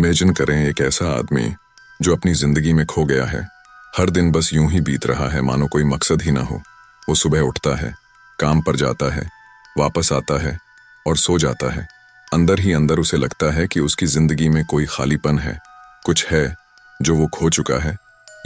Imagine करें एक ऐसा आदमी जो अपनी जिंदगी में खो गया है। हर दिन बस यूं ही बीत रहा है मानो कोई मकसद ही ना हो। वो सुबह उठता है, काम पर जाता है, वापस आता है और सो जाता है। अंदर ही अंदर उसे लगता है कि उसकी जिंदगी में कोई खालीपन है, कुछ है जो वो खो चुका है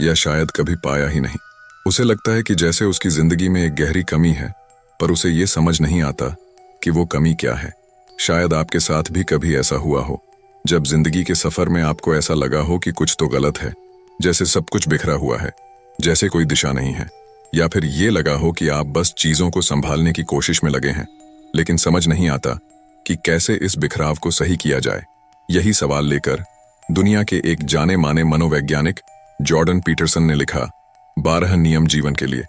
या शायद कभी पाया ही नहीं। उसे लगता है कि जैसे उसकी जिंदगी में एक गहरी कमी है, पर उसे ये समझ नहीं आता कि वो कमी क्या है। शायद आपके साथ भी कभी ऐसा हुआ हो, जब जिंदगी के सफर में आपको ऐसा लगा हो कि कुछ तो गलत है, जैसे सब कुछ बिखरा हुआ है, जैसे कोई दिशा नहीं है, या फिर ये लगा हो कि आप बस चीजों को संभालने की कोशिश में लगे हैं, लेकिन समझ नहीं आता कि कैसे इस बिखराव को सही किया जाए। यही सवाल लेकर दुनिया के एक जाने माने मनोवैज्ञानिक जॉर्डन पीटरसन ने लिखा 12 नियम जीवन के लिए।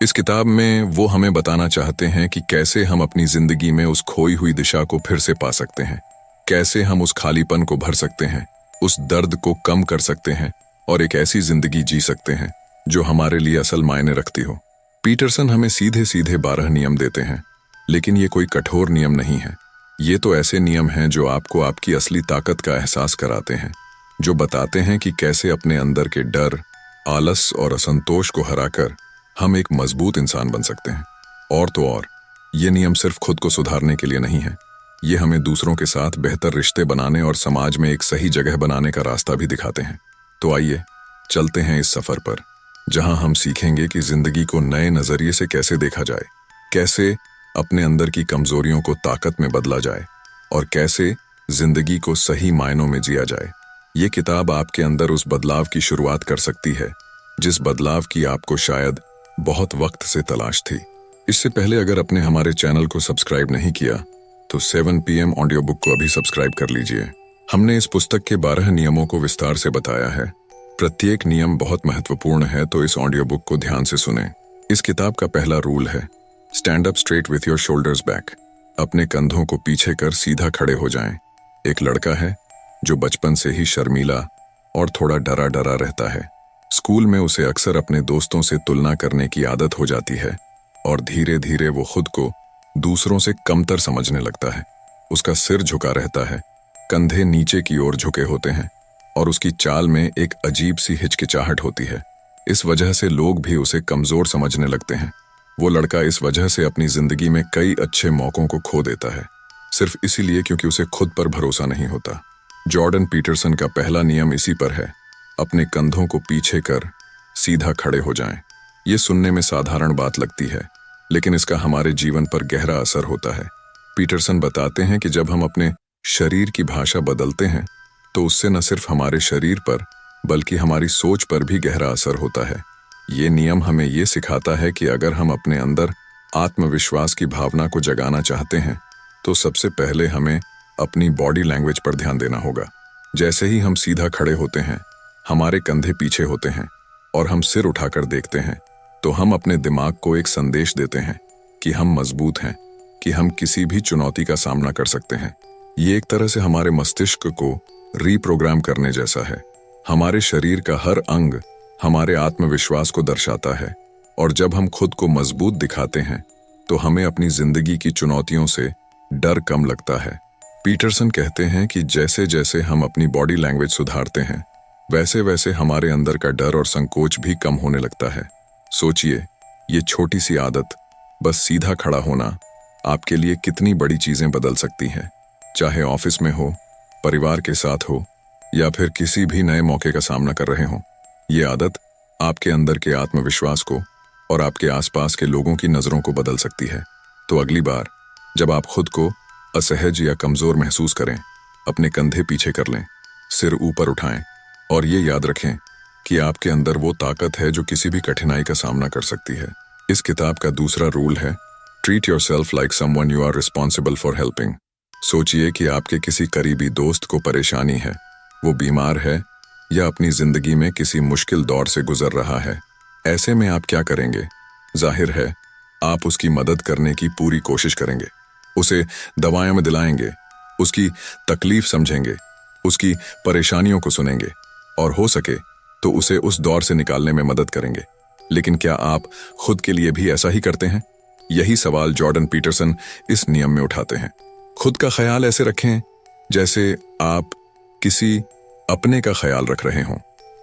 इस किताब में वो हमें बताना चाहते हैं कि कैसे हम अपनी जिंदगी में उस खोई हुई दिशा को फिर से पा सकते हैं, कैसे हम उस खालीपन को भर सकते हैं, उस दर्द को कम कर सकते हैं और एक ऐसी जिंदगी जी सकते हैं जो हमारे लिए असल मायने रखती हो। पीटरसन हमें सीधे सीधे 12 नियम देते हैं, लेकिन ये कोई कठोर नियम नहीं है। ये तो ऐसे नियम हैं जो आपको आपकी असली ताकत का एहसास कराते हैं, जो बताते हैं कि कैसे अपने अंदर के डर, आलस और असंतोष को हराकर हम एक मजबूत इंसान बन सकते हैं। और तो और, ये नियम सिर्फ खुद को सुधारने के लिए नहीं है, ये हमें दूसरों के साथ बेहतर रिश्ते बनाने और समाज में एक सही जगह बनाने का रास्ता भी दिखाते हैं। तो आइए चलते हैं इस सफर पर, जहां हम सीखेंगे कि जिंदगी को नए नजरिए से कैसे देखा जाए, कैसे अपने अंदर की कमजोरियों को ताकत में बदला जाए और कैसे जिंदगी को सही मायनों में जिया जाए। ये किताब आपके अंदर उस बदलाव की शुरुआत कर सकती है, जिस बदलाव की आपको शायद बहुत वक्त से तलाश थी। इससे पहले अगर आपने हमारे चैनल को सब्सक्राइब नहीं किया तो 7 PM ऑडियो बुक को अभी सब्सक्राइब कर लीजिए। हमने इस पुस्तक के 12 नियमों को विस्तार से बताया है। प्रत्येक नियम बहुत महत्वपूर्ण है, तो इस ऑडियो बुक को ध्यान से सुनें। इस किताब का पहला रूल है stand up straight with your shoulders back. अपने कंधों को पीछे कर सीधा खड़े हो जाएं। एक लड़का है जो बचपन से ही शर्मीला और थोड़ा डरा डरा रहता है। स्कूल में उसे अक्सर अपने दोस्तों से तुलना करने की आदत हो जाती है और धीरे धीरे वो खुद को दूसरों से कमतर समझने लगता है। उसका सिर झुका रहता है, कंधे नीचे की ओर झुके होते हैं और उसकी चाल में एक अजीब सी हिचकिचाहट होती है। इस वजह से लोग भी उसे कमजोर समझने लगते हैं। वो लड़का इस वजह से अपनी जिंदगी में कई अच्छे मौकों को खो देता है, सिर्फ इसीलिए क्योंकि उसे खुद पर भरोसा नहीं होता। जॉर्डन पीटरसन का पहला नियम इसी पर है, अपने कंधों को पीछे कर सीधा खड़े हो जाएं। ये सुनने में साधारण बात लगती है, लेकिन इसका हमारे जीवन पर गहरा असर होता है। पीटरसन बताते हैं कि जब हम अपने शरीर की भाषा बदलते हैं तो उससे न सिर्फ हमारे शरीर पर बल्कि हमारी सोच पर भी गहरा असर होता है। ये नियम हमें ये सिखाता है कि अगर हम अपने अंदर आत्मविश्वास की भावना को जगाना चाहते हैं तो सबसे पहले हमें अपनी बॉडी लैंग्वेज पर ध्यान देना होगा। जैसे ही हम सीधा खड़े होते हैं, हमारे कंधे पीछे होते हैं और हम सिर उठाकर देखते हैं, तो हम अपने दिमाग को एक संदेश देते हैं कि हम मजबूत हैं, कि हम किसी भी चुनौती का सामना कर सकते हैं। ये एक तरह से हमारे मस्तिष्क को रीप्रोग्राम करने जैसा है। हमारे शरीर का हर अंग हमारे आत्मविश्वास को दर्शाता है और जब हम खुद को मजबूत दिखाते हैं तो हमें अपनी जिंदगी की चुनौतियों से डर कम लगता है। पीटरसन कहते हैं कि जैसे जैसे हम अपनी बॉडी लैंग्वेज सुधारते हैं, वैसे वैसे हमारे अंदर का डर और संकोच भी कम होने लगता है। सोचिए, ये छोटी सी आदत, बस सीधा खड़ा होना, आपके लिए कितनी बड़ी चीजें बदल सकती हैं। चाहे ऑफिस में हो, परिवार के साथ हो या फिर किसी भी नए मौके का सामना कर रहे हो। ये आदत आपके अंदर के आत्मविश्वास को और आपके आसपास के लोगों की नजरों को बदल सकती है। तो अगली बार जब आप खुद को असहज या कमजोर महसूस करें, अपने कंधे पीछे कर लें, सिर ऊपर उठाएं और ये याद रखें कि आपके अंदर वो ताकत है जो किसी भी कठिनाई का सामना कर सकती है। इस किताब का दूसरा रूल है treat yourself like someone you are responsible for helping. सोचिए कि आपके किसी करीबी दोस्त को परेशानी है, वो बीमार है या अपनी जिंदगी में किसी मुश्किल दौर से गुजर रहा है। ऐसे में आप क्या करेंगे? जाहिर है आप उसकी मदद करने की पूरी कोशिश करेंगे, उसे दवाएं में दिलाएंगे, उसकी तकलीफ समझेंगे, उसकी परेशानियों को सुनेंगे और हो सके तो उसे उस दौर से निकालने में मदद करेंगे। लेकिन क्या आप खुद के लिए भी ऐसा ही करते हैं? यही सवाल जॉर्डन पीटरसन इस नियम में उठाते हैं। खुद का ख्याल ऐसे रखें जैसे आप किसी अपने का ख्याल रख रहे हों।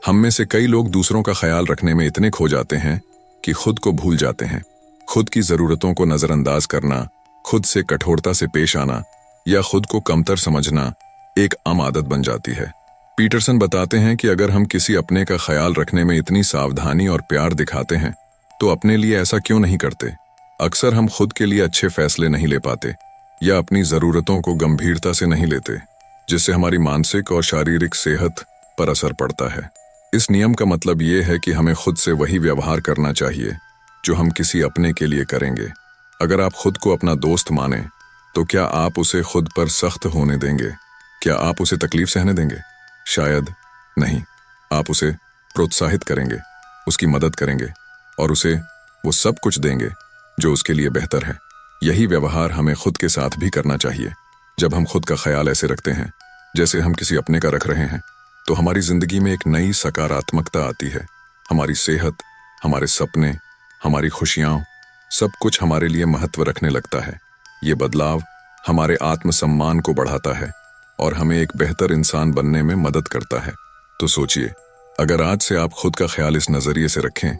हम में से कई लोग दूसरों का ख्याल रखने में इतने खो जाते हैं कि खुद को भूल जाते हैं। खुद की जरूरतों को नजरअंदाज करना, खुद से कठोरता से पेश आना या खुद को कमतर समझना एक आम आदत बन जाती है। पीटरसन बताते हैं कि अगर हम किसी अपने का ख्याल रखने में इतनी सावधानी और प्यार दिखाते हैं तो अपने लिए ऐसा क्यों नहीं करते। अक्सर हम खुद के लिए अच्छे फैसले नहीं ले पाते या अपनी जरूरतों को गंभीरता से नहीं लेते, जिससे हमारी मानसिक और शारीरिक सेहत पर असर पड़ता है। इस नियम का मतलब ये है कि हमें खुद से वही व्यवहार करना चाहिए जो हम किसी अपने के लिए करेंगे। अगर आप खुद को अपना दोस्त माने तो क्या आप उसे खुद पर सख्त होने देंगे? क्या आप उसे तकलीफ सहने देंगे? शायद नहीं। आप उसे प्रोत्साहित करेंगे, उसकी मदद करेंगे और उसे वो सब कुछ देंगे जो उसके लिए बेहतर है। यही व्यवहार हमें खुद के साथ भी करना चाहिए। जब हम खुद का ख्याल ऐसे रखते हैं जैसे हम किसी अपने का रख रहे हैं तो हमारी जिंदगी में एक नई सकारात्मकता आती है। हमारी सेहत, हमारे सपने, हमारी खुशियां, सब कुछ हमारे लिए महत्व रखने लगता है। ये बदलाव हमारे आत्मसम्मान को बढ़ाता है और हमें एक बेहतर इंसान बनने में मदद करता है। तो सोचिए, अगर आज से आप खुद का ख्याल इस नजरिए से रखें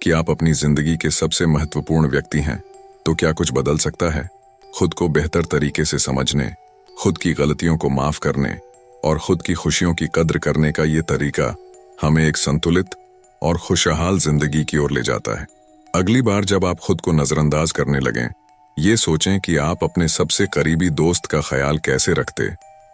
कि आप अपनी जिंदगी के सबसे महत्वपूर्ण व्यक्ति हैं, तो क्या कुछ बदल सकता है? खुद को बेहतर तरीके से समझने, खुद की गलतियों को माफ करने और खुद की खुशियों की कद्र करने का ये तरीका हमें एक संतुलित और खुशहाल जिंदगी की ओर ले जाता है। अगली बार जब आप खुद को नजरअंदाज करने लगें, ये सोचें कि आप अपने सबसे करीबी दोस्त का ख्याल कैसे रखते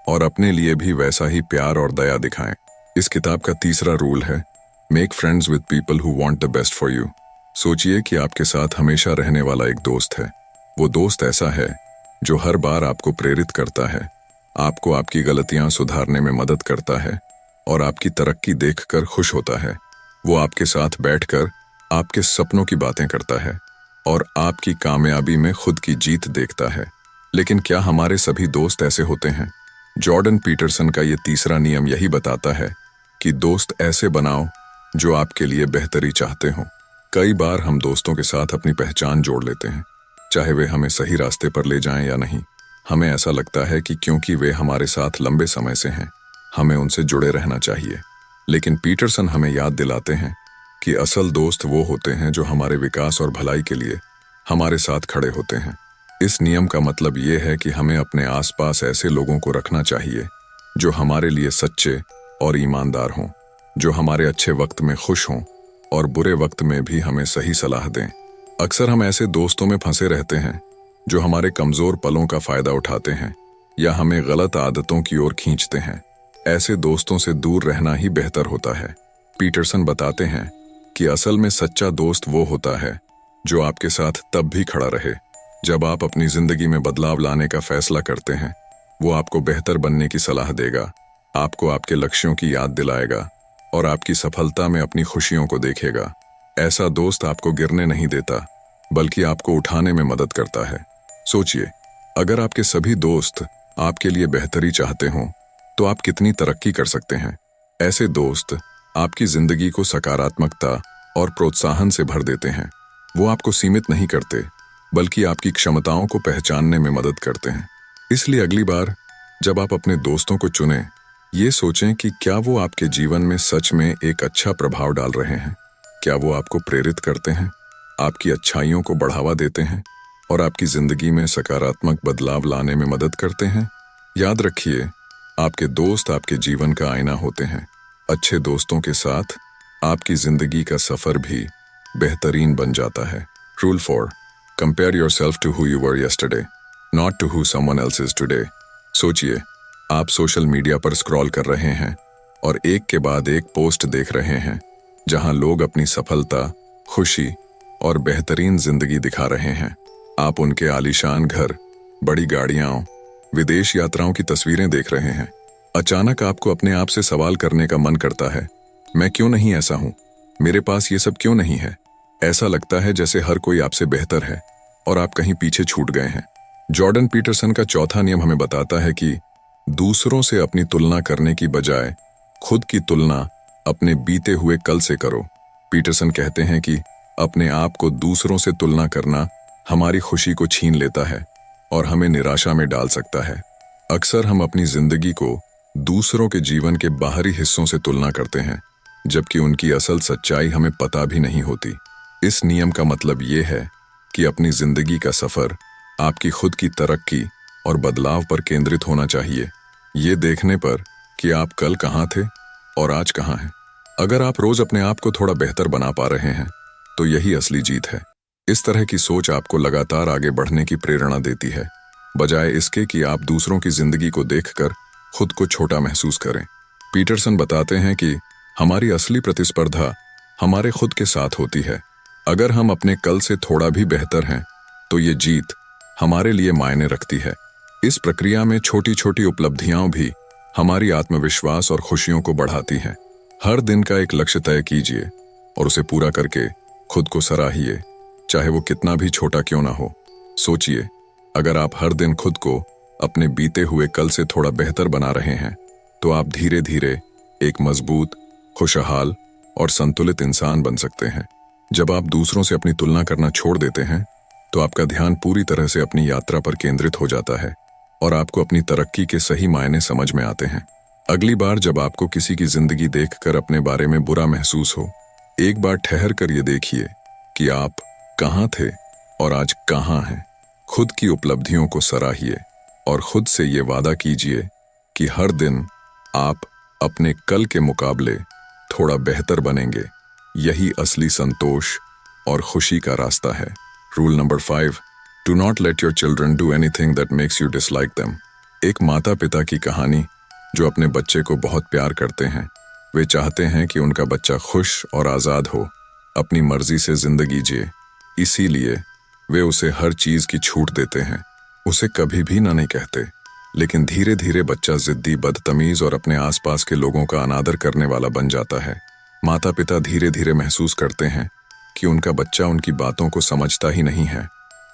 और अपने लिए भी वैसा ही प्यार और दया दिखाएं। इस किताब का तीसरा रूल है make friends with people who want the best for you. सोचिए कि आपके साथ हमेशा रहने वाला एक दोस्त है। वो दोस्त ऐसा है जो हर बार आपको प्रेरित करता है, आपको आपकी गलतियां सुधारने में मदद करता है और आपकी तरक्की देखकर खुश होता है। वो आपके साथ बैठकर आपके सपनों की बातें करता है और आपकी कामयाबी में खुद की जीत देखता है। लेकिन क्या हमारे सभी दोस्त ऐसे होते हैं? जॉर्डन पीटरसन का ये तीसरा नियम यही बताता है कि दोस्त ऐसे बनाओ जो आपके लिए बेहतरी चाहते हों। कई बार हम दोस्तों के साथ अपनी पहचान जोड़ लेते हैं, चाहे वे हमें सही रास्ते पर ले जाएं या नहीं। हमें ऐसा लगता है कि क्योंकि वे हमारे साथ लंबे समय से हैं, हमें उनसे जुड़े रहना चाहिए। लेकिन पीटरसन हमें याद दिलाते हैं कि असल दोस्त वो होते हैं जो हमारे विकास और भलाई के लिए हमारे साथ खड़े होते हैं। इस नियम का मतलब ये है कि हमें अपने आसपास ऐसे लोगों को रखना चाहिए जो हमारे लिए सच्चे और ईमानदार हों, जो हमारे अच्छे वक्त में खुश हों और बुरे वक्त में भी हमें सही सलाह दें। अक्सर हम ऐसे दोस्तों में फंसे रहते हैं जो हमारे कमजोर पलों का फायदा उठाते हैं या हमें गलत आदतों की ओर खींचते हैं। ऐसे दोस्तों से दूर रहना ही बेहतर होता है। पीटरसन बताते हैं कि असल में सच्चा दोस्त वो होता है जो आपके साथ तब भी खड़ा रहे जब आप अपनी जिंदगी में बदलाव लाने का फैसला करते हैं। वो आपको बेहतर बनने की सलाह देगा, आपको आपके लक्ष्यों की याद दिलाएगा और आपकी सफलता में अपनी खुशियों को देखेगा। ऐसा दोस्त आपको गिरने नहीं देता, बल्कि आपको उठाने में मदद करता है। सोचिए, अगर आपके सभी दोस्त आपके लिए बेहतरी चाहते हों, तो आप कितनी तरक्की कर सकते हैं। ऐसे दोस्त आपकी जिंदगी को सकारात्मकता और प्रोत्साहन से भर देते हैं। वो आपको सीमित नहीं करते, बल्कि आपकी क्षमताओं को पहचानने में मदद करते हैं। इसलिए अगली बार जब आप अपने दोस्तों को चुनें, ये सोचें कि क्या वो आपके जीवन में सच में एक अच्छा प्रभाव डाल रहे हैं। क्या वो आपको प्रेरित करते हैं, आपकी अच्छाइयों को बढ़ावा देते हैं और आपकी जिंदगी में सकारात्मक बदलाव लाने में मदद करते हैं। याद रखिए, आपके दोस्त आपके जीवन का आईना होते हैं। अच्छे दोस्तों के साथ आपकी जिंदगी का सफर भी बेहतरीन बन जाता है। Rule 4, compare yourself to who you were yesterday, not to who someone else is today. सोचिए, आप सोशल मीडिया पर स्क्रॉल कर रहे हैं और एक के बाद एक पोस्ट देख रहे हैं जहां लोग अपनी सफलता, खुशी और बेहतरीन जिंदगी दिखा रहे हैं। आप उनके आलीशान घर, बड़ी गाड़ियां, विदेश यात्राओं की तस्वीरें देख रहे हैं। अचानक आपको अपने आप से सवाल करने का मन करता है, मैं क्यों नहीं ऐसा हूं? मेरे पास ये सब क्यों नहीं है? ऐसा लगता है जैसे हर कोई आपसे बेहतर है और आप कहीं पीछे छूट गए हैं। जॉर्डन पीटरसन का चौथा नियम हमें बताता है कि दूसरों से अपनी तुलना करने की बजाय खुद की तुलना अपने बीते हुए कल से करो। पीटरसन कहते हैं कि अपने आप को दूसरों से तुलना करना हमारी खुशी को छीन लेता है और हमें निराशा में डाल सकता है। अक्सर हम अपनी जिंदगी को दूसरों के जीवन के बाहरी हिस्सों से तुलना करते हैं, जबकि उनकी असल सच्चाई हमें पता भी नहीं होती। इस नियम का मतलब ये है कि अपनी जिंदगी का सफर आपकी खुद की तरक्की और बदलाव पर केंद्रित होना चाहिए, ये देखने पर कि आप कल कहाँ थे और आज कहाँ हैं। अगर आप रोज अपने आप को थोड़ा बेहतर बना पा रहे हैं, तो यही असली जीत है। इस तरह की सोच आपको लगातार आगे बढ़ने की प्रेरणा देती है, बजाय इसके कि आप दूसरों की जिंदगी को देखकर खुद को छोटा महसूस करें। पीटरसन बताते हैं कि हमारी असली प्रतिस्पर्धा हमारे खुद के साथ होती है। अगर हम अपने कल से थोड़ा भी बेहतर हैं, तो ये जीत हमारे लिए मायने रखती है। इस प्रक्रिया में छोटी छोटी उपलब्धियां भी हमारी आत्मविश्वास और खुशियों को बढ़ाती हैं। हर दिन का एक लक्ष्य तय कीजिए और उसे पूरा करके खुद को सराहिए, चाहे वो कितना भी छोटा क्यों ना हो। सोचिए, अगर आप हर दिन खुद को अपने बीते हुए कल से थोड़ा बेहतर बना रहे हैं, तो आप धीरे धीरे एक मजबूत, खुशहाल और संतुलित इंसान बन सकते हैं। जब आप दूसरों से अपनी तुलना करना छोड़ देते हैं, तो आपका ध्यान पूरी तरह से अपनी यात्रा पर केंद्रित हो जाता है और आपको अपनी तरक्की के सही मायने समझ में आते हैं। अगली बार जब आपको किसी की जिंदगी देखकर अपने बारे में बुरा महसूस हो, एक बार ठहर कर ये देखिए कि आप कहाँ थे और आज कहाँ हैं। खुद की उपलब्धियों को सराहिए और खुद से ये वादा कीजिए कि हर दिन आप अपने कल के मुकाबले थोड़ा बेहतर बनेंगे। यही असली संतोष और खुशी का रास्ता है। Rule number 5, do not let your children do anything that makes you dislike them. एक माता पिता की कहानी जो अपने बच्चे को बहुत प्यार करते हैं। वे चाहते हैं कि उनका बच्चा खुश और आज़ाद हो, अपनी मर्जी से जिंदगी जिए। इसीलिए वे उसे हर चीज की छूट देते हैं, उसे कभी भी ना नहीं कहते। लेकिन धीरे धीरे बच्चा जिद्दी, बदतमीज और अपने आसपास के लोगों का अनादर करने वाला बन जाता है। माता पिता धीरे धीरे महसूस करते हैं कि उनका बच्चा उनकी बातों को समझता ही नहीं है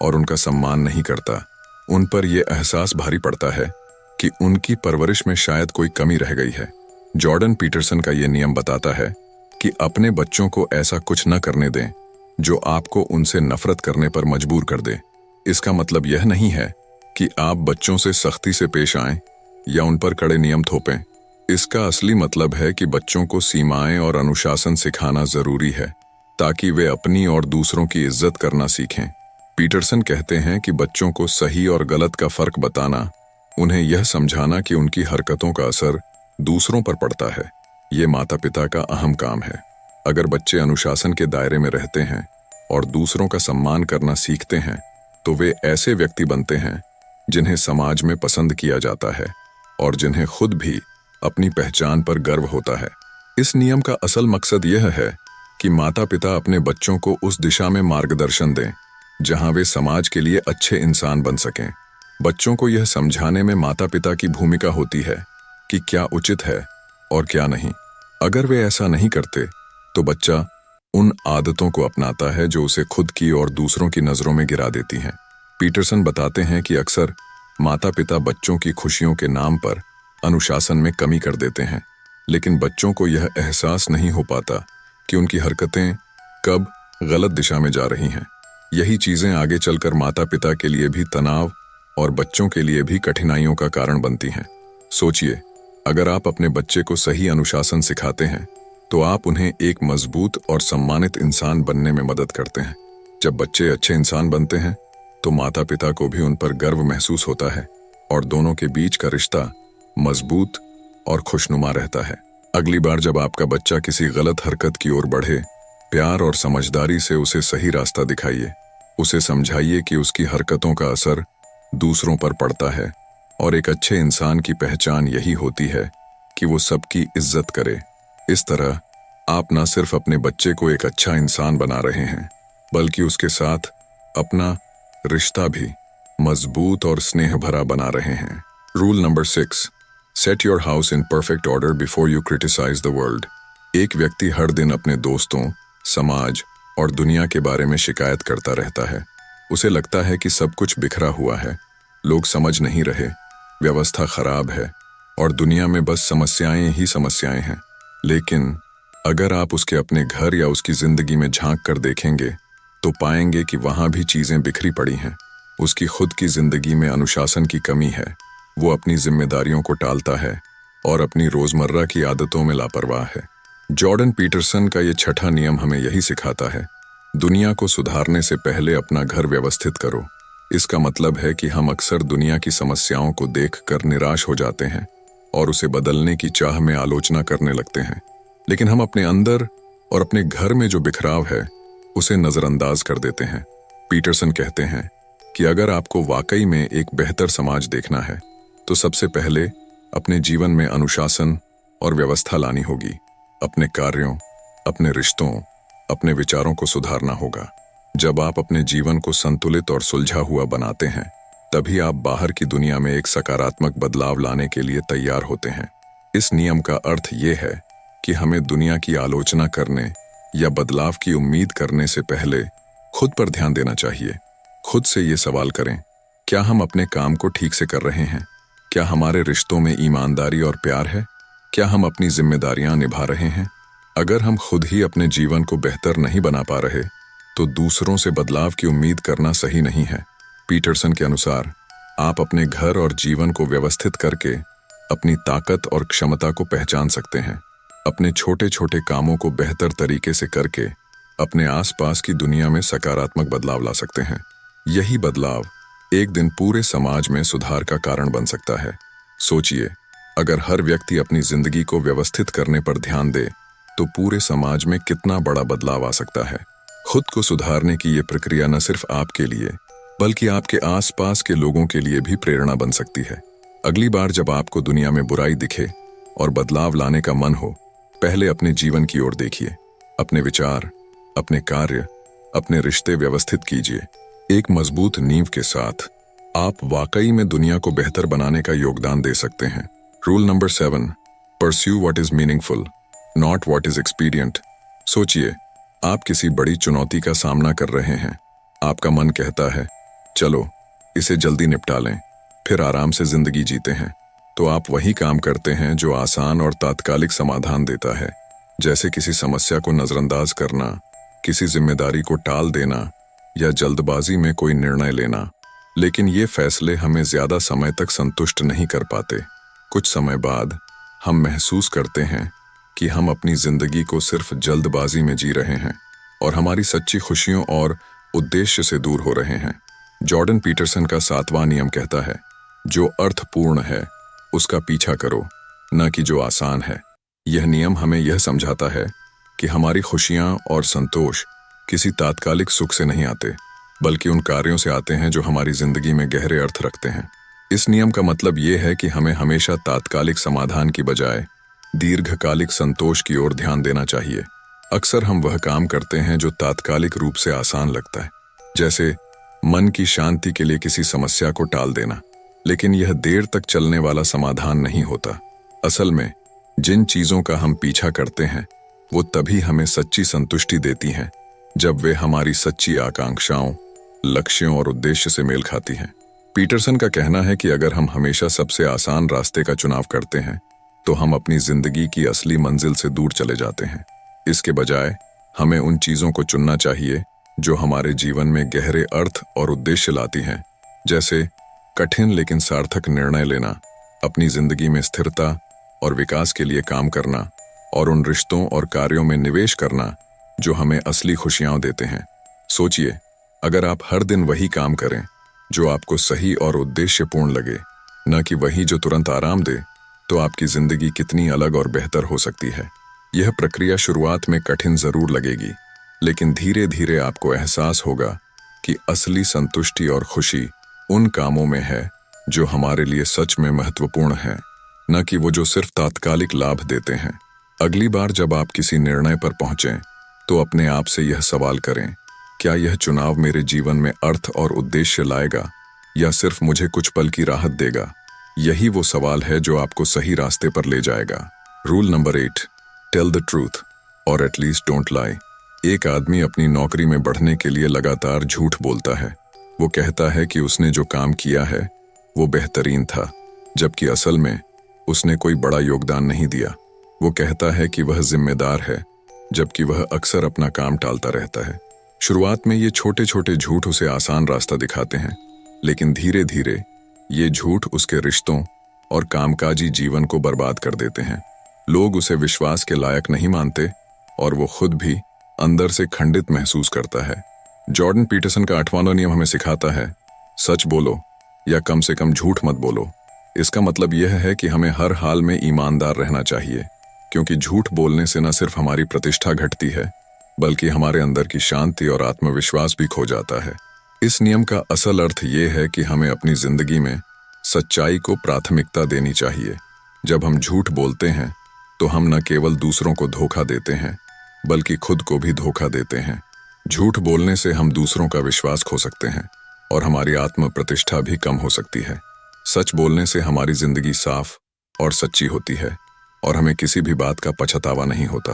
और उनका सम्मान नहीं करता। उन पर यह एहसास भारी पड़ता है कि उनकी परवरिश में शायद कोई कमी रह गई है। जॉर्डन पीटरसन का यह नियम बताता है कि अपने बच्चों को ऐसा कुछ न करने दें जो आपको उनसे नफरत करने पर मजबूर कर दे। इसका मतलब यह नहीं है कि आप बच्चों से सख्ती से पेश आएं या उन पर कड़े नियम थोपें। इसका असली मतलब है कि बच्चों को सीमाएं और अनुशासन सिखाना जरूरी है, ताकि वे अपनी और दूसरों की इज्जत करना सीखें। पीटरसन कहते हैं कि बच्चों को सही और गलत का फर्क बताना, उन्हें यह समझाना कि उनकी हरकतों का असर दूसरों पर पड़ता है, ये माता पिता का अहम काम है। अगर बच्चे अनुशासन के दायरे में रहते हैं और दूसरों का सम्मान करना सीखते हैं, तो वे ऐसे व्यक्ति बनते हैं जिन्हें समाज में पसंद किया जाता है और जिन्हें खुद भी अपनी पहचान पर गर्व होता है। इस नियम का असल मकसद यह है कि माता पिता अपने बच्चों को उस दिशा में मार्गदर्शन दें जहां वे समाज के लिए अच्छे इंसान बन सकें। बच्चों को यह समझाने में माता पिता की भूमिका होती है कि क्या उचित है और क्या नहीं। अगर वे ऐसा नहीं करते, तो बच्चा उन आदतों को अपनाता है जो उसे खुद की और दूसरों की नजरों में गिरा देती हैं। पीटरसन बताते हैं कि अक्सर माता पिता बच्चों की खुशियों के नाम पर अनुशासन में कमी कर देते हैं, लेकिन बच्चों को यह एहसास नहीं हो पाता कि उनकी हरकतें कब गलत दिशा में जा रही हैं। यही चीजें आगे चलकर माता पिता के लिए भी तनाव और बच्चों के लिए भी कठिनाइयों का कारण बनती हैं। सोचिए, अगर आप अपने बच्चे को सही अनुशासन सिखाते हैं, तो आप उन्हें एक मजबूत और सम्मानित इंसान बनने में मदद करते हैं। जब बच्चे अच्छे इंसान बनते हैं, तो माता पिता को भी उन पर गर्व महसूस होता है और दोनों के बीच का रिश्ता मजबूत और खुशनुमा रहता है। अगली बार जब आपका बच्चा किसी गलत हरकत की ओर बढ़े, प्यार और समझदारी से उसे सही रास्ता दिखाइए। उसे समझाइए कि उसकी हरकतों का असर दूसरों पर पड़ता है और एक अच्छे इंसान की पहचान यही होती है कि वो सबकी इज्जत करे। इस तरह आप न सिर्फ अपने बच्चे को एक अच्छा इंसान बना रहे हैं, बल्कि उसके साथ अपना रिश्ता भी मजबूत और स्नेह भरा बना रहे हैं। Rule number 6, set your house in perfect order before you criticise the world. एक व्यक्ति हर दिन अपने दोस्तों, समाज और दुनिया के बारे में शिकायत करता रहता है। उसे लगता है कि सब कुछ बिखरा हुआ है, लोग समझ नहीं रहे, व्यवस्था खराब है और दुनिया में बस समस्याएं ही समस्याएं हैं। लेकिन अगर आप उसके अपने घर या उसकी जिंदगी में झांक कर देखेंगे, तो पाएंगे कि वहां भी चीजें बिखरी पड़ी हैं। उसकी खुद की जिंदगी में अनुशासन की कमी है, वो अपनी जिम्मेदारियों को टालता है और अपनी रोजमर्रा की आदतों में लापरवाह है। जॉर्डन पीटरसन का ये छठा नियम हमें यही सिखाता है, दुनिया को सुधारने से पहले अपना घर व्यवस्थित करो। इसका मतलब है कि हम अक्सर दुनिया की समस्याओं को देखकर निराश हो जाते हैं और उसे बदलने की चाह में आलोचना करने लगते हैं, लेकिन हम अपने अंदर और अपने घर में जो बिखराव है उसे नजरअंदाज कर देते हैं। पीटरसन कहते हैं कि अगर आपको वाकई में एक बेहतर समाज देखना है तो सबसे पहले अपने जीवन में अनुशासन और व्यवस्था लानी होगी। अपने कार्यों, अपने रिश्तों, अपने विचारों को सुधारना होगा। जब आप अपने जीवन को संतुलित और सुलझा हुआ बनाते हैं, तभी आप बाहर की दुनिया में एक सकारात्मक बदलाव लाने के लिए तैयार होते हैं। इस नियम का अर्थ ये है कि हमें दुनिया की आलोचना करने या बदलाव की उम्मीद करने से पहले खुद पर ध्यान देना चाहिए। खुद से ये सवाल करें, क्या हम अपने काम को ठीक से कर रहे हैं? क्या हमारे रिश्तों में ईमानदारी और प्यार है? क्या हम अपनी जिम्मेदारियां निभा रहे हैं? अगर हम खुद ही अपने जीवन को बेहतर नहीं बना पा रहे, तो दूसरों से बदलाव की उम्मीद करना सही नहीं है। पीटरसन के अनुसार आप अपने घर और जीवन को व्यवस्थित करके अपनी ताकत और क्षमता को पहचान सकते हैं। अपने छोटे छोटे कामों को बेहतर तरीके से करके अपने आसपास की दुनिया में सकारात्मक बदलाव ला सकते हैं। यही बदलाव एक दिन पूरे समाज में सुधार का कारण बन सकता है। सोचिए, अगर हर व्यक्ति अपनी जिंदगी को व्यवस्थित करने पर ध्यान दे तो पूरे समाज में कितना बड़ा बदलाव आ सकता है। खुद को सुधारने की ये प्रक्रिया न सिर्फ आपके लिए बल्कि आपके आसपास के लोगों के लिए भी प्रेरणा बन सकती है। अगली बार जब आपको दुनिया में बुराई दिखे और बदलाव लाने का मन हो, पहले अपने जीवन की ओर देखिए। अपने विचार, अपने कार्य, अपने रिश्ते व्यवस्थित कीजिए। एक मजबूत नींव के साथ आप वाकई में दुनिया को बेहतर बनाने का योगदान दे सकते हैं। Rule number 7, pursue what is meaningful, not what is expedient. सोचिए, आप किसी बड़ी चुनौती का सामना कर रहे हैं। आपका मन कहता है, चलो इसे जल्दी निपटा लें, फिर आराम से जिंदगी जीते हैं। तो आप वही काम करते हैं जो आसान और तात्कालिक समाधान देता है, जैसे किसी समस्या को नजरअंदाज करना, किसी जिम्मेदारी को टाल देना या जल्दबाजी में कोई निर्णय लेना। लेकिन ये फैसले हमें ज्यादा समय तक संतुष्ट नहीं कर पाते। कुछ समय बाद हम महसूस करते हैं कि हम अपनी जिंदगी को सिर्फ जल्दबाजी में जी रहे हैं और हमारी सच्ची खुशियों और उद्देश्य से दूर हो रहे हैं। जॉर्डन पीटरसन का 7वां नियम कहता है, जो अर्थपूर्ण है उसका पीछा करो, न कि जो आसान है। यह नियम हमें यह समझाता है कि हमारी खुशियां और संतोष किसी तात्कालिक सुख से नहीं आते, बल्कि उन कार्यों से आते हैं जो हमारी जिंदगी में गहरे अर्थ रखते हैं। इस नियम का मतलब यह है कि हमें हमेशा तात्कालिक समाधान की बजाय दीर्घकालिक संतोष की ओर ध्यान देना चाहिए। अक्सर हम वह काम करते हैं जो तात्कालिक रूप से आसान लगता है, जैसे मन की शांति के लिए किसी समस्या को टाल देना, लेकिन यह देर तक चलने वाला समाधान नहीं होता। असल में जिन चीजों का हम पीछा करते हैं वो तभी हमें सच्ची संतुष्टि देती हैं जब वे हमारी सच्ची आकांक्षाओं, लक्ष्यों और उद्देश्य से मेल खाती हैं। पीटरसन का कहना है कि अगर हम हमेशा सबसे आसान रास्ते का चुनाव करते हैं तो हम अपनी जिंदगी की असली मंजिल से दूर चले जाते हैं। इसके बजाय हमें उन चीजों को चुनना चाहिए जो हमारे जीवन में गहरे अर्थ और उद्देश्य लाती हैं, जैसे कठिन लेकिन सार्थक निर्णय लेना, अपनी जिंदगी में स्थिरता और विकास के लिए काम करना, और उन रिश्तों और कार्यों में निवेश करना जो हमें असली खुशियां देते हैं। सोचिए, अगर आप हर दिन वही काम करें जो आपको सही और उद्देश्यपूर्ण लगे, न कि वही जो तुरंत आराम दे, तो आपकी जिंदगी कितनी अलग और बेहतर हो सकती है। यह प्रक्रिया शुरुआत में कठिन जरूर लगेगी, लेकिन धीरे धीरे आपको एहसास होगा कि असली संतुष्टि और खुशी उन कामों में है जो हमारे लिए सच में महत्वपूर्ण है, न कि वो जो सिर्फ तात्कालिक लाभ देते हैं। अगली बार जब आप किसी निर्णय पर पहुंचें तो अपने आप से यह सवाल करें, क्या यह चुनाव मेरे जीवन में अर्थ और उद्देश्य लाएगा या सिर्फ मुझे कुछ पल की राहत देगा? यही वो सवाल है जो आपको सही रास्ते पर ले जाएगा। Rule number 8, tell the truth और एटलीस्ट डोंट लाई। एक आदमी अपनी नौकरी में बढ़ने के लिए लगातार झूठ बोलता है। वो कहता है कि उसने जो काम किया है वो बेहतरीन था, जबकि असल में उसने कोई बड़ा योगदान नहीं दिया। वो कहता है कि वह जिम्मेदार है, जबकि वह अक्सर अपना काम टालता रहता है। शुरुआत में ये छोटे छोटे झूठ उसे आसान रास्ता दिखाते हैं, लेकिन धीरे धीरे ये झूठ उसके रिश्तों, और कामकाजी जीवन को बर्बाद कर देते हैं। लोग उसे विश्वास के लायक नहीं मानते और वो खुद भी अंदर से खंडित महसूस करता है। जॉर्डन पीटरसन का 8वां नियम हमें सिखाता है, सच बोलो या कम से कम झूठ मत बोलो। इसका मतलब यह है कि हमें हर हाल में ईमानदार रहना चाहिए, क्योंकि झूठ बोलने से न सिर्फ हमारी प्रतिष्ठा घटती है, बल्कि हमारे अंदर की शांति और आत्मविश्वास भी खो जाता है। इस नियम का असल अर्थ ये है कि हमें अपनी जिंदगी में सच्चाई को प्राथमिकता देनी चाहिए। जब हम झूठ बोलते हैं तो हम न केवल दूसरों को धोखा देते हैं, बल्कि खुद को भी धोखा देते हैं। झूठ बोलने से हम दूसरों का विश्वास खो सकते हैं और हमारी आत्म प्रतिष्ठा भी कम हो सकती है। सच बोलने से हमारी जिंदगी साफ और सच्ची होती है और हमें किसी भी बात का पछतावा नहीं होता।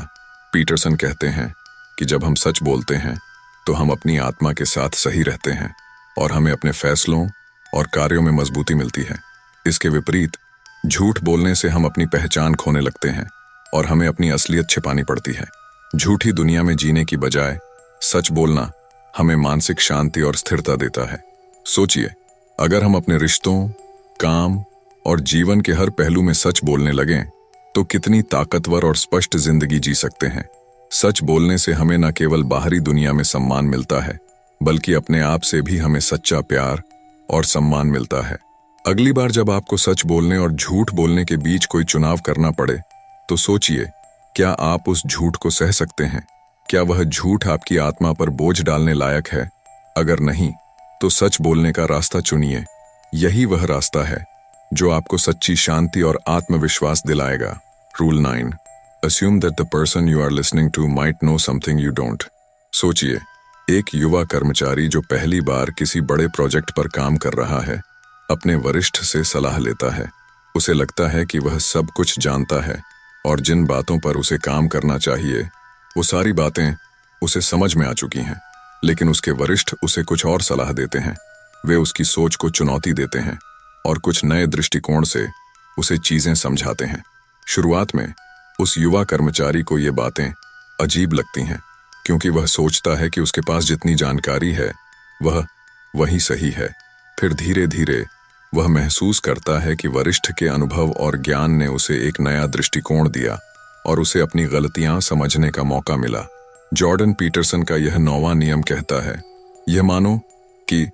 पीटरसन कहते हैं कि जब हम सच बोलते हैं तो हम अपनी आत्मा के साथ सही रहते हैं और हमें अपने फैसलों और कार्यों में मजबूती मिलती है। इसके विपरीत झूठ बोलने से हम अपनी पहचान खोने लगते हैं और हमें अपनी असलियत छिपानी पड़ती है। झूठी दुनिया में जीने की बजाय सच बोलना हमें मानसिक शांति और स्थिरता देता है। सोचिए, अगर हम अपने रिश्तों, काम और जीवन के हर पहलू में सच बोलने लगें तो कितनी ताकतवर और स्पष्ट जिंदगी जी सकते हैं। सच बोलने से हमें न केवल बाहरी दुनिया में सम्मान मिलता है, बल्कि अपने आप से भी हमें सच्चा प्यार और सम्मान मिलता है। अगली बार जब आपको सच बोलने और झूठ बोलने के बीच कोई चुनाव करना पड़े तो सोचिए, क्या आप उस झूठ को सह सकते हैं? क्या वह झूठ आपकी आत्मा पर बोझ डालने लायक है? अगर नहीं, तो सच बोलने का रास्ता चुनिए। यही वह रास्ता है जो आपको सच्ची शांति और आत्मविश्वास दिलाएगा। Rule 9, Assume that the person you are listening to might know something you don't. सोचिए, एक युवा कर्मचारी जो पहली बार किसी बड़े प्रोजेक्ट पर काम कर रहा है, अपने वरिष्ठ से सलाह लेता है। उसे लगता है कि वह सब कुछ जानता है और जिन बातों पर उसे काम करना चाहिए, वो सारी बातें उसे समझ में आ चुकी हैं। लेकिन उसके वरिष्ठ उसे कुछ और सलाह देते हैं। वे उसकी सोच को चुनौती देते हैं और कुछ नए दृष्टिकोण से उसे चीजें समझाते हैं। शुरुआत में उस युवा कर्मचारी को ये बातें अजीब लगती हैं, क्योंकि वह सोचता है कि उसके पास जितनी जानकारी है वह वही सही है। फिर धीरे धीरे वह महसूस करता है कि वरिष्ठ के अनुभव और ज्ञान ने उसे एक नया दृष्टिकोण दिया और उसे अपनी गलतियां समझने का मौका मिला। जॉर्डन पीटरसन का यह 9वां नियम कहता है, यह मानो कि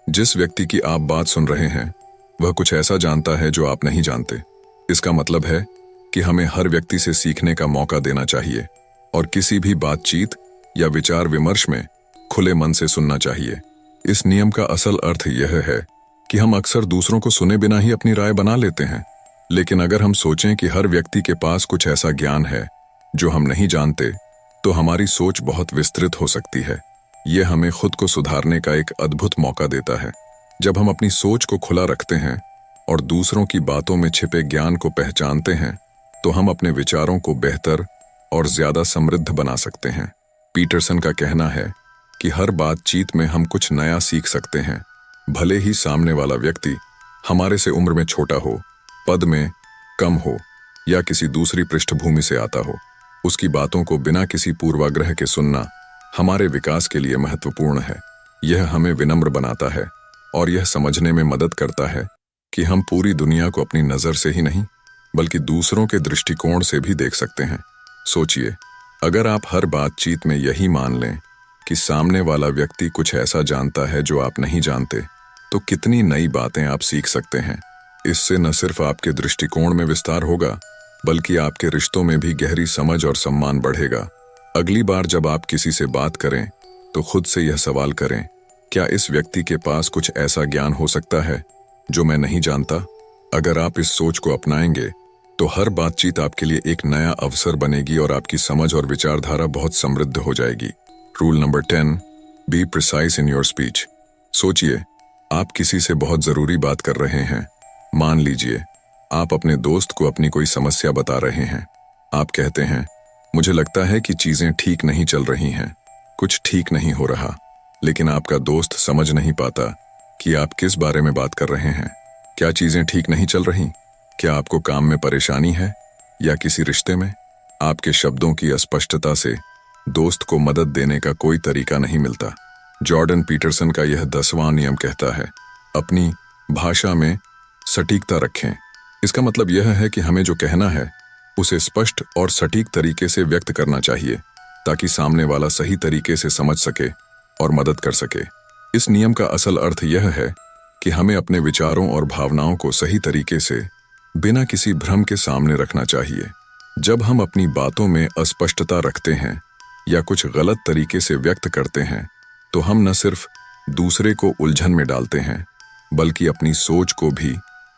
जिस व्यक्ति की आप बात सुन रहे हैं वह कुछ ऐसा जानता है जो आप नहीं जानते। इसका मतलब है कि हमें हर व्यक्ति से सीखने का मौका देना चाहिए और किसी भी बातचीत या विचार विमर्श में खुले मन से सुनना चाहिए। इस नियम का असल अर्थ यह है कि हम अक्सर दूसरों को सुने बिना ही अपनी राय बना लेते हैं, लेकिन अगर हम सोचें कि हर व्यक्ति के पास कुछ ऐसा ज्ञान है जो हम नहीं जानते, तो हमारी सोच बहुत विस्तृत हो सकती है। यह हमें खुद को सुधारने का एक अद्भुत मौका देता है। जब हम अपनी सोच को खुला रखते हैं और दूसरों की बातों में छिपे ज्ञान को पहचानते हैं, तो हम अपने विचारों को बेहतर और ज्यादा समृद्ध बना सकते हैं। पीटरसन का कहना है कि हर बातचीत में हम कुछ नया सीख सकते हैं, भले ही सामने वाला व्यक्ति हमारे से उम्र में छोटा हो, पद में कम हो या किसी दूसरी पृष्ठभूमि से आता हो। उसकी बातों को बिना किसी पूर्वाग्रह के सुनना हमारे विकास के लिए महत्वपूर्ण है। यह हमें विनम्र बनाता है और यह समझने में मदद करता है कि हम पूरी दुनिया को अपनी नजर से ही नहीं, बल्कि दूसरों के दृष्टिकोण से भी देख सकते हैं। सोचिए, अगर आप हर बातचीत में यही मान लें कि सामने वाला व्यक्ति कुछ ऐसा जानता है जो आप नहीं जानते, तो कितनी नई बातें आप सीख सकते हैं। इससे न सिर्फ आपके दृष्टिकोण में विस्तार होगा, बल्कि आपके रिश्तों में भी गहरी समझ और सम्मान बढ़ेगा। अगली बार जब आप किसी से बात करें तो खुद से यह सवाल करें, क्या इस व्यक्ति के पास कुछ ऐसा ज्ञान हो सकता है जो मैं नहीं जानता? अगर आप इस सोच को अपनाएंगे तो हर बातचीत आपके लिए एक नया अवसर बनेगी और आपकी समझ और विचारधारा बहुत समृद्ध हो जाएगी। Rule number 10, be precise in your speech. सोचिए, आप किसी से बहुत जरूरी बात कर रहे हैं। मान लीजिए आप अपने दोस्त को अपनी कोई समस्या बता रहे हैं। आप कहते हैं, मुझे लगता है कि चीजें ठीक नहीं चल रही हैं, कुछ ठीक नहीं हो रहा। लेकिन आपका दोस्त समझ नहीं पाता कि आप किस बारे में बात कर रहे हैं। क्या चीजें ठीक नहीं चल रही? क्या आपको काम में परेशानी है या किसी रिश्ते में? आपके शब्दों की अस्पष्टता से दोस्त को मदद देने का कोई तरीका नहीं मिलता। जॉर्डन पीटरसन का यह 10वां नियम कहता है, अपनी भाषा में सटीकता रखें। इसका मतलब यह है कि हमें जो कहना है उसे स्पष्ट और सटीक तरीके से व्यक्त करना चाहिए ताकि सामने वाला सही तरीके से समझ सके और मदद कर सके। इस नियम का असल अर्थ यह है कि हमें अपने विचारों और भावनाओं को सही तरीके से बिना किसी भ्रम के सामने रखना चाहिए। जब हम अपनी बातों में अस्पष्टता रखते हैं या कुछ गलत तरीके से व्यक्त करते हैं तो हम न सिर्फ दूसरे को उलझन में डालते हैं बल्कि अपनी सोच को भी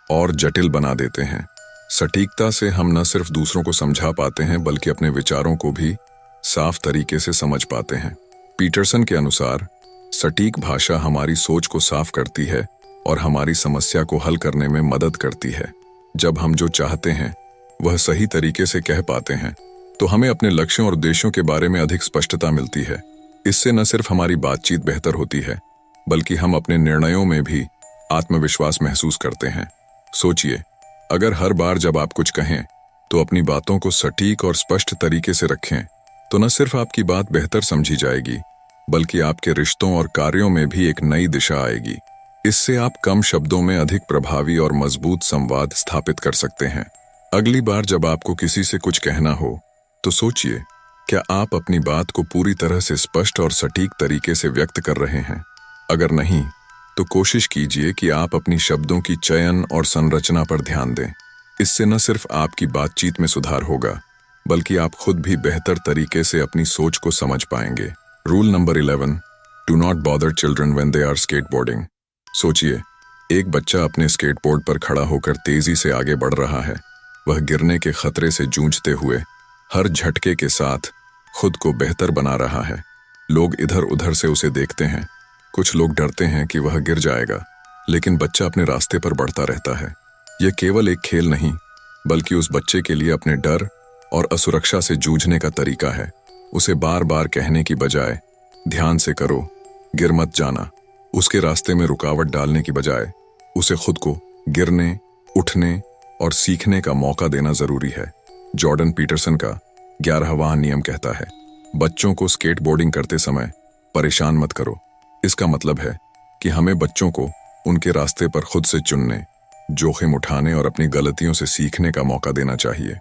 और जटिल बना देते हैं। सटीकता से हम न सिर्फ दूसरों को समझा पाते हैं बल्कि अपने विचारों को भी साफ तरीके से समझ पाते हैं। पीटरसन के अनुसार सटीक भाषा हमारी सोच को साफ करती है और हमारी समस्या को हल करने में मदद करती है। जब हम जो चाहते हैं वह सही तरीके से कह पाते हैं तो हमें अपने लक्ष्यों और उद्देश्यों के बारे में अधिक स्पष्टता मिलती है। इससे न सिर्फ हमारी बातचीत बेहतर होती है बल्कि हम अपने निर्णयों में भी आत्मविश्वास महसूस करते हैं। सोचिए, अगर हर बार जब आप कुछ कहें तो अपनी बातों को सटीक और स्पष्ट तरीके से रखें तो न सिर्फ आपकी बात बेहतर समझी जाएगी बल्कि आपके रिश्तों और कार्यों में भी एक नई दिशा आएगी। इससे आप कम शब्दों में अधिक प्रभावी और मजबूत संवाद स्थापित कर सकते हैं। अगली बार जब आपको किसी से कुछ कहना हो तो सोचिए, क्या आप अपनी बात को पूरी तरह से स्पष्ट और सटीक तरीके से व्यक्त कर रहे हैं? अगर नहीं तो कोशिश कीजिए कि आप अपनी शब्दों की चयन और संरचना पर ध्यान दें। इससे न सिर्फ आपकी बातचीत में सुधार होगा बल्कि आप खुद भी बेहतर तरीके से अपनी सोच को समझ पाएंगे। Rule number 11, do not bother children when they are skateboarding. सोचिए, एक बच्चा अपने स्केटबोर्ड पर खड़ा होकर तेजी से आगे बढ़ रहा है। वह गिरने के खतरे से जूझते हुए हर झटके के साथ खुद को बेहतर बना रहा है। लोग इधर उधर से उसे देखते हैं। कुछ लोग डरते हैं कि वह गिर जाएगा, लेकिन बच्चा अपने रास्ते पर बढ़ता रहता है। यह केवल एक खेल नहीं बल्कि उस बच्चे के लिए अपने डर और असुरक्षा से जूझने का तरीका है। उसे बार बार कहने की बजाय ध्यान से करो, गिर मत जाना, उसके रास्ते में रुकावट डालने की बजाय उसे खुद को गिरने, उठने और सीखने का मौका देना जरूरी है। जॉर्डन पीटरसन का 11वां नियम कहता है, बच्चों को स्केटबोर्डिंग करते समय परेशान मत करो। इसका मतलब है कि हमें बच्चों को उनके रास्ते पर खुद से चुनने, जोखिम उठाने और अपनी गलतियों से सीखने का मौका देना चाहिए।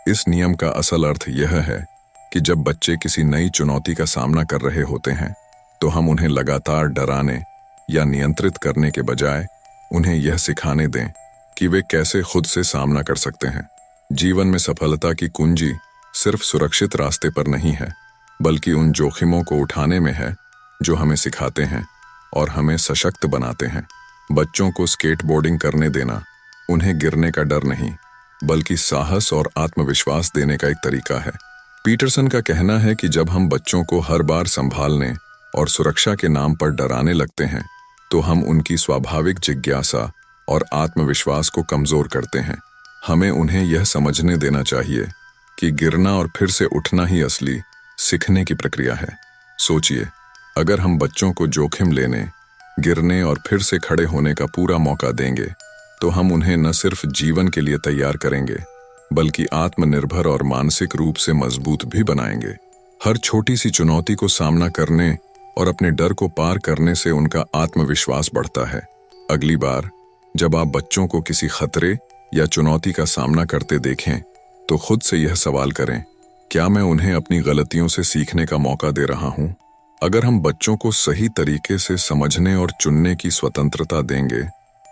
इस नियम का असल अर्थ यह है कि जब बच्चे किसी नई चुनौती का सामना कर रहे होते हैं तो हम उन्हें लगातार डराने या नियंत्रित करने के बजाय उन्हें यह सिखाने दें कि वे कैसे खुद से सामना कर सकते हैं। जीवन में सफलता की कुंजी सिर्फ सुरक्षित रास्ते पर नहीं है बल्कि उन जोखिमों को उठाने में है जो हमें सिखाते हैं और हमें सशक्त बनाते हैं। बच्चों को स्केटबोर्डिंग करने देना उन्हें गिरने का डर नहीं बल्कि साहस और आत्मविश्वास देने का एक तरीका है। पीटरसन का कहना है कि जब हम बच्चों को हर बार संभालने और सुरक्षा के नाम पर डराने लगते हैं तो हम उनकी स्वाभाविक जिज्ञासा और आत्मविश्वास को कमजोर करते हैं। हमें उन्हें यह समझने देना चाहिए कि गिरना और फिर से उठना ही असली सीखने की प्रक्रिया है। सोचिए, अगर हम बच्चों को जोखिम लेने, गिरने और फिर से खड़े होने का पूरा मौका देंगे तो हम उन्हें न सिर्फ जीवन के लिए तैयार करेंगे बल्कि आत्मनिर्भर और मानसिक रूप से मजबूत भी बनाएंगे। हर छोटी सी चुनौती को सामना करने और अपने डर को पार करने से उनका आत्मविश्वास बढ़ता है। अगली बार जब आप बच्चों को किसी खतरे या चुनौती का सामना करते देखें तो खुद से यह सवाल करें, क्या मैं उन्हें अपनी गलतियों से सीखने का मौका दे रहा हूं? अगर हम बच्चों को सही तरीके से समझने और चुनने की स्वतंत्रता देंगे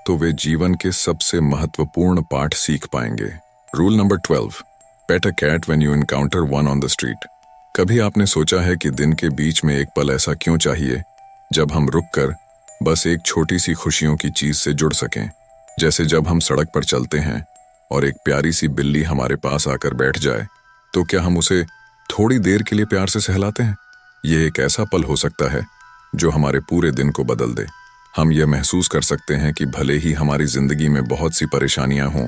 तो वे जीवन के सबसे महत्वपूर्ण पाठ सीख पाएंगे। Rule number 12, pet a cat when you encounter one on the street. कभी आपने सोचा है कि दिन के बीच में एक पल ऐसा क्यों चाहिए जब हम रुककर बस एक छोटी सी खुशियों की चीज से जुड़ सकें? जैसे जब हम सड़क पर चलते हैं और एक प्यारी सी बिल्ली हमारे पास आकर बैठ जाए तो क्या हम उसे थोड़ी देर के लिए प्यार से सहलाते हैं? ये एक ऐसा पल हो सकता है जो हमारे पूरे दिन को बदल दे। हम यह महसूस कर सकते हैं कि भले ही हमारी जिंदगी में बहुत सी परेशानियां हों,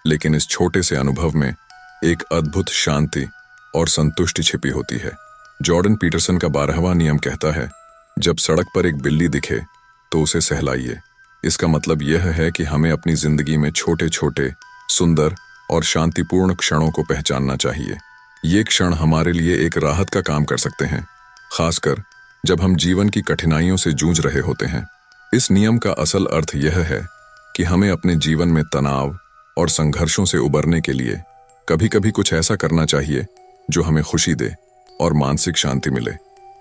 लेकिन इस छोटे से अनुभव में एक अद्भुत शांति और संतुष्टि छिपी होती है। जॉर्डन पीटरसन का 12वां नियम कहता है, जब सड़क पर एक बिल्ली दिखे तो उसे सहलाइए। इसका मतलब यह है कि हमें अपनी जिंदगी में छोटे छोटे, सुंदर और शांतिपूर्ण क्षणों को पहचानना चाहिए। ये क्षण हमारे लिए एक राहत का काम कर सकते हैं, खासकर जब हम जीवन की कठिनाइयों से जूझ रहे होते हैं। इस नियम का असल अर्थ यह है कि हमें अपने जीवन में तनाव और संघर्षों से उबरने के लिए कभी कभी कुछ ऐसा करना चाहिए जो हमें खुशी दे और मानसिक शांति मिले।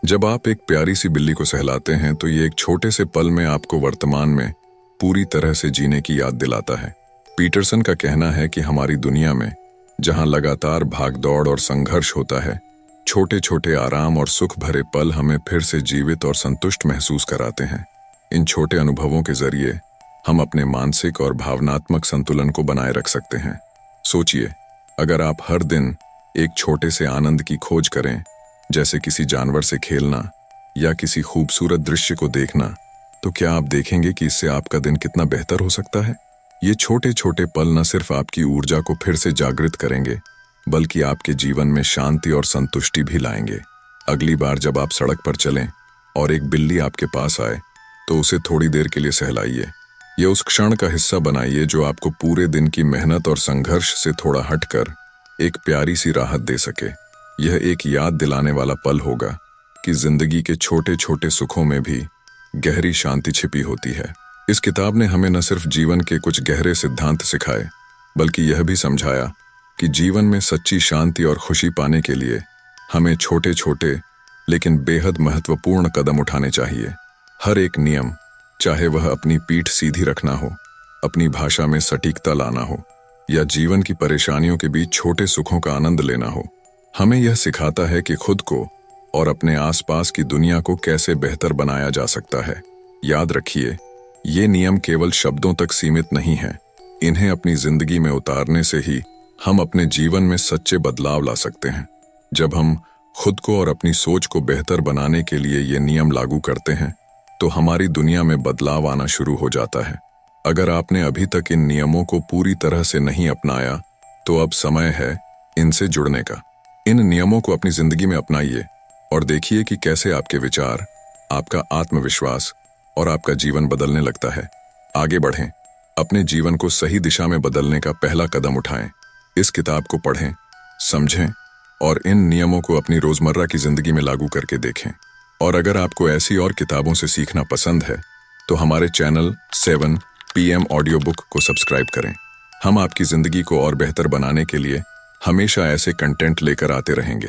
जब आप एक प्यारी सी बिल्ली को सहलाते हैं तो ये एक छोटे से पल में आपको वर्तमान में पूरी तरह से जीने की याद दिलाता है। पीटरसन का कहना है कि हमारी दुनिया में जहां लगातार भागदौड़ और संघर्ष होता है, छोटे छोटे आराम और सुख भरे पल हमें फिर से जीवित और संतुष्ट महसूस कराते हैं। इन छोटे अनुभवों के जरिए हम अपने मानसिक और भावनात्मक संतुलन को बनाए रख सकते हैं। सोचिए, अगर आप हर दिन एक छोटे से आनंद की खोज करें, जैसे किसी जानवर से खेलना या किसी खूबसूरत दृश्य को देखना, तो क्या आप देखेंगे कि इससे आपका दिन कितना बेहतर हो सकता है। ये छोटे छोटे पल न सिर्फ आपकी ऊर्जा को फिर से जागृत करेंगे, बल्कि आपके जीवन में शांति और संतुष्टि भी लाएंगे। अगली बार जब आप सड़क पर चलें और एक बिल्ली आपके पास आए, तो उसे थोड़ी देर के लिए सहलाइए। यह उस क्षण का हिस्सा बनाइए जो आपको पूरे दिन की मेहनत और संघर्ष से थोड़ा हटकर एक प्यारी सी राहत दे सके। यह एक याद दिलाने वाला पल होगा कि जिंदगी के छोटे छोटे सुखों में भी गहरी शांति छिपी होती है। इस किताब ने हमें न सिर्फ जीवन के कुछ गहरे सिद्धांत सिखाए, बल्कि यह भी समझाया कि जीवन में सच्ची शांति और खुशी पाने के लिए हमें छोटे छोटे लेकिन बेहद महत्वपूर्ण कदम उठाने चाहिए। हर एक नियम, चाहे वह अपनी पीठ सीधी रखना हो, अपनी भाषा में सटीकता लाना हो या जीवन की परेशानियों के बीच छोटे सुखों का आनंद लेना हो, हमें यह सिखाता है कि खुद को और अपने आसपास की दुनिया को कैसे बेहतर बनाया जा सकता है। याद रखिए, ये नियम केवल शब्दों तक सीमित नहीं हैं। इन्हें अपनी जिंदगी में उतारने से ही हम अपने जीवन में सच्चे बदलाव ला सकते हैं। जब हम खुद को और अपनी सोच को बेहतर बनाने के लिए ये नियम लागू करते हैं, तो हमारी दुनिया में बदलाव आना शुरू हो जाता है। अगर आपने अभी तक इन नियमों को पूरी तरह से नहीं अपनाया, तो अब समय है इनसे जुड़ने का। इन नियमों को अपनी जिंदगी में अपनाइए और देखिए कि कैसे आपके विचार, आपका आत्मविश्वास और आपका जीवन बदलने लगता है। आगे बढ़ें, अपने जीवन को सही दिशा में बदलने का पहला कदम उठाएं। इस किताब को पढ़ें, समझें और इन नियमों को अपनी रोजमर्रा की जिंदगी में लागू करके देखें। और अगर आपको ऐसी और किताबों से सीखना पसंद है, तो हमारे चैनल 7 PM ऑडियो बुक को सब्सक्राइब करें। हम आपकी जिंदगी को और बेहतर बनाने के लिए हमेशा ऐसे कंटेंट लेकर आते रहेंगे।